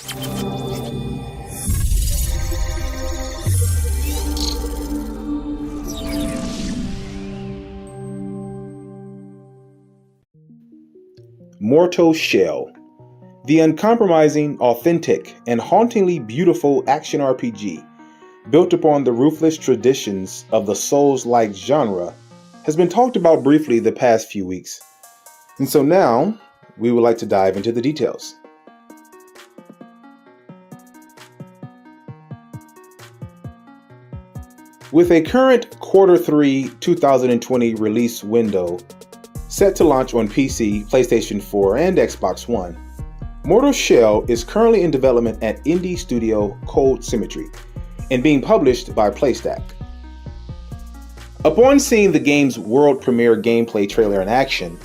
Mortal Shell, the uncompromising, authentic, and hauntingly beautiful action RPG built upon the ruthless traditions of the Souls-like genre, has been talked about briefly the past few weeks. And so now, we would like to dive into the details. With a current Q3 2020 release window set to launch on PC, PlayStation 4, and Xbox One, Mortal Shell is currently in development at indie studio Cold Symmetry and being published by PlayStack. Upon seeing the game's world premiere gameplay trailer in action,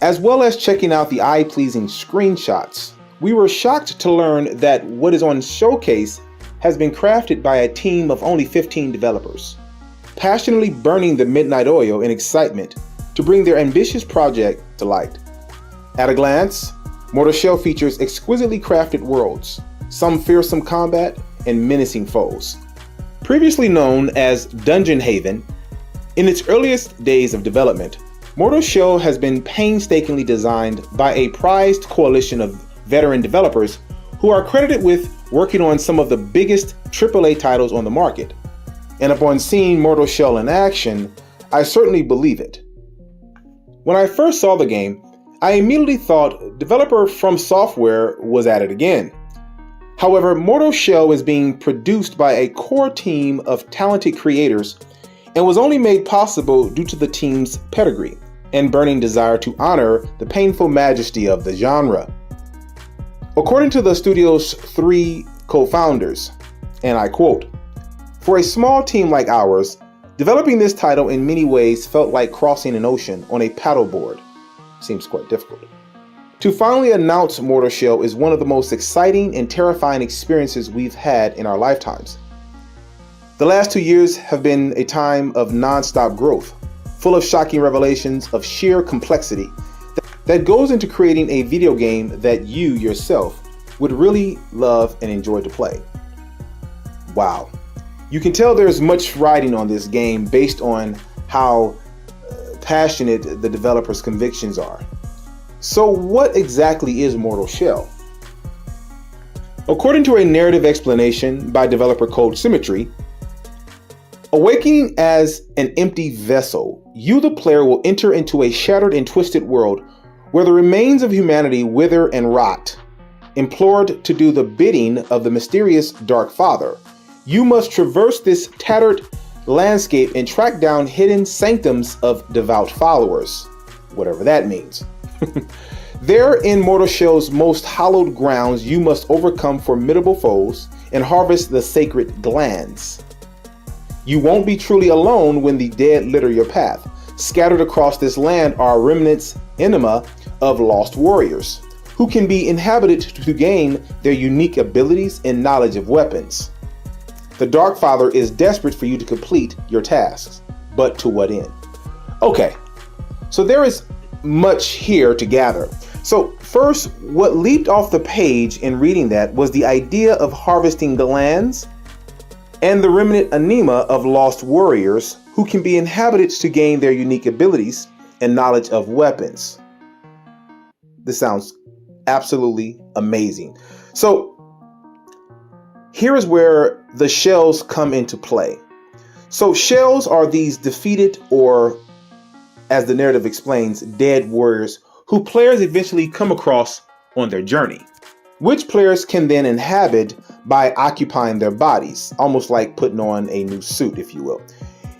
as well as checking out the eye-pleasing screenshots, we were shocked to learn that what is on showcase has been crafted by a team of only 15 developers, passionately burning the midnight oil in excitement to bring their ambitious project to light. At a glance, Mortal Shell features exquisitely crafted worlds, some fearsome combat, and menacing foes. Previously known as Dungeon Haven, in its earliest days of development, Mortal Shell has been painstakingly designed by a prized coalition of veteran developers who are credited with working on some of the biggest AAA titles on the market. And upon seeing Mortal Shell in action, I certainly believe it. When I first saw the game, I immediately thought developer From Software was at it again. However, Mortal Shell is being produced by a core team of talented creators and was only made possible due to the team's pedigree and burning desire to honor the painful majesty of the genre. According to the studio's 3 co-founders, and I quote, "For a small team like ours, developing this title in many ways felt like crossing an ocean on a paddleboard. Seems quite difficult. To finally announce Mortal Shell is one of the most exciting and terrifying experiences we've had in our lifetimes. The last 2 years have been a time of non-stop growth, full of shocking revelations of sheer complexity that goes into creating a video game that you yourself would really love and enjoy to play." Wow. You can tell there's much riding on this game based on how passionate the developer's convictions are. So what exactly is Mortal Shell? According to a narrative explanation by developer Cold Symmetry, awakening as an empty vessel, you the player will enter into a shattered and twisted world where the remains of humanity wither and rot. Implored to do the bidding of the mysterious Dark Father, you must traverse this tattered landscape and track down hidden sanctums of devout followers, whatever that means. There in Mortal Shell's most hallowed grounds, you must overcome formidable foes and harvest the sacred glands. You won't be truly alone when the dead litter your path. Scattered across this land are remnants enema of lost warriors, who can be inhabited to gain their unique abilities and knowledge of weapons. The Dark Father is desperate for you to complete your tasks, but to what end? Okay, so there is much here to gather. So first, what leaped off the page in reading that was the idea of harvesting glands and the remnant anima of lost warriors who can be inhabited to gain their unique abilities and knowledge of weapons. This sounds absolutely amazing. So here is where the shells come into play. So shells are these defeated, or as the narrative explains, dead warriors who players eventually come across on their journey, which players can then inhabit by occupying their bodies, almost like putting on a new suit, if you will.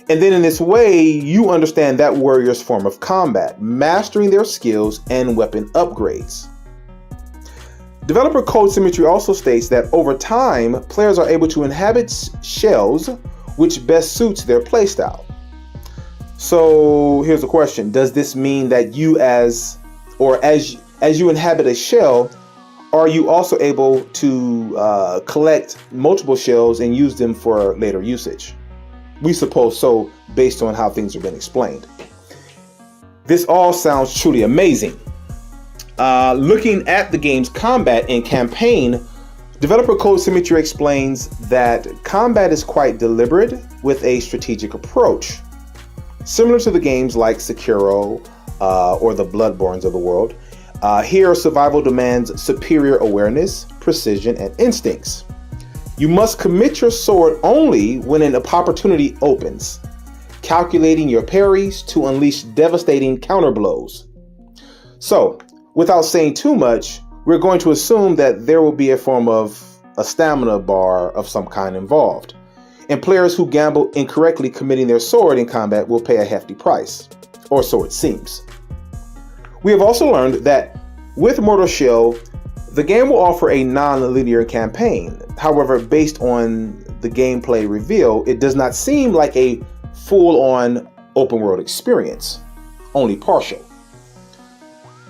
And then in this way, you understand that warrior's form of combat, mastering their skills and weapon upgrades. Developer Cold Symmetry also states that over time, players are able to inhabit shells which best suits their playstyle. So here's the question. Does this mean that you as you inhabit a shell, are you also able to collect multiple shells and use them for later usage? We suppose so, based on how things have been explained. This all sounds truly amazing. Looking at the game's combat and campaign, Developer Code Symmetry explains that combat is quite deliberate with a strategic approach, similar to the games like Sekiro or the Bloodborns of the world. Here, survival demands superior awareness, precision, and instincts. You must commit your sword only when an opportunity opens, calculating your parries to unleash devastating counterblows. So, without saying too much, we're going to assume that there will be a form of a stamina bar of some kind involved, and players who gamble incorrectly committing their sword in combat will pay a hefty price, or so it seems. We have also learned that with Mortal Shell, the game will offer a non-linear campaign. However, based on the gameplay reveal, it does not seem like a full-on open-world experience, only partial.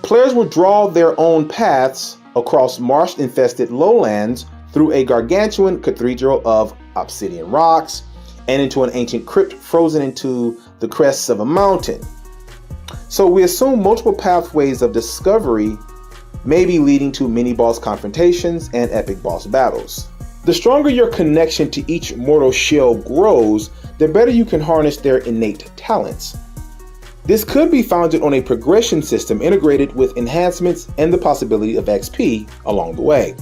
Players will draw their own paths across marsh-infested lowlands through a gargantuan cathedral of obsidian rocks and into an ancient crypt frozen into the crests of a mountain. So we assume multiple pathways of discovery may be leading to mini-boss confrontations and epic boss battles. The stronger your connection to each mortal shell grows, the better you can harness their innate talents. This could be founded on a progression system integrated with enhancements and the possibility of XP along the way.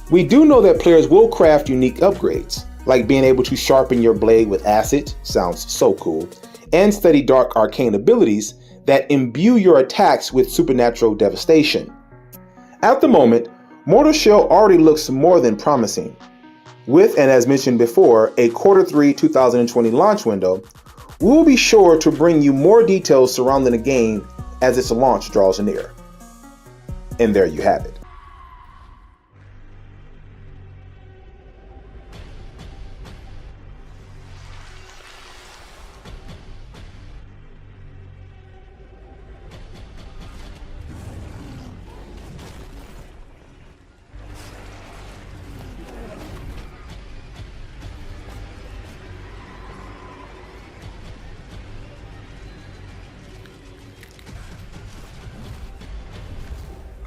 We do know that players will craft unique upgrades, like being able to sharpen your blade with acid, sounds so cool, and study dark arcane abilities that imbue your attacks with supernatural devastation. At the moment, Mortal Shell already looks more than promising. With, and as mentioned before, a Q3 2020 launch window, we will be sure to bring you more details surrounding the game as its launch draws near. And there you have it.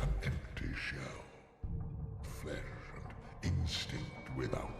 An empty shell, flesh and instinct without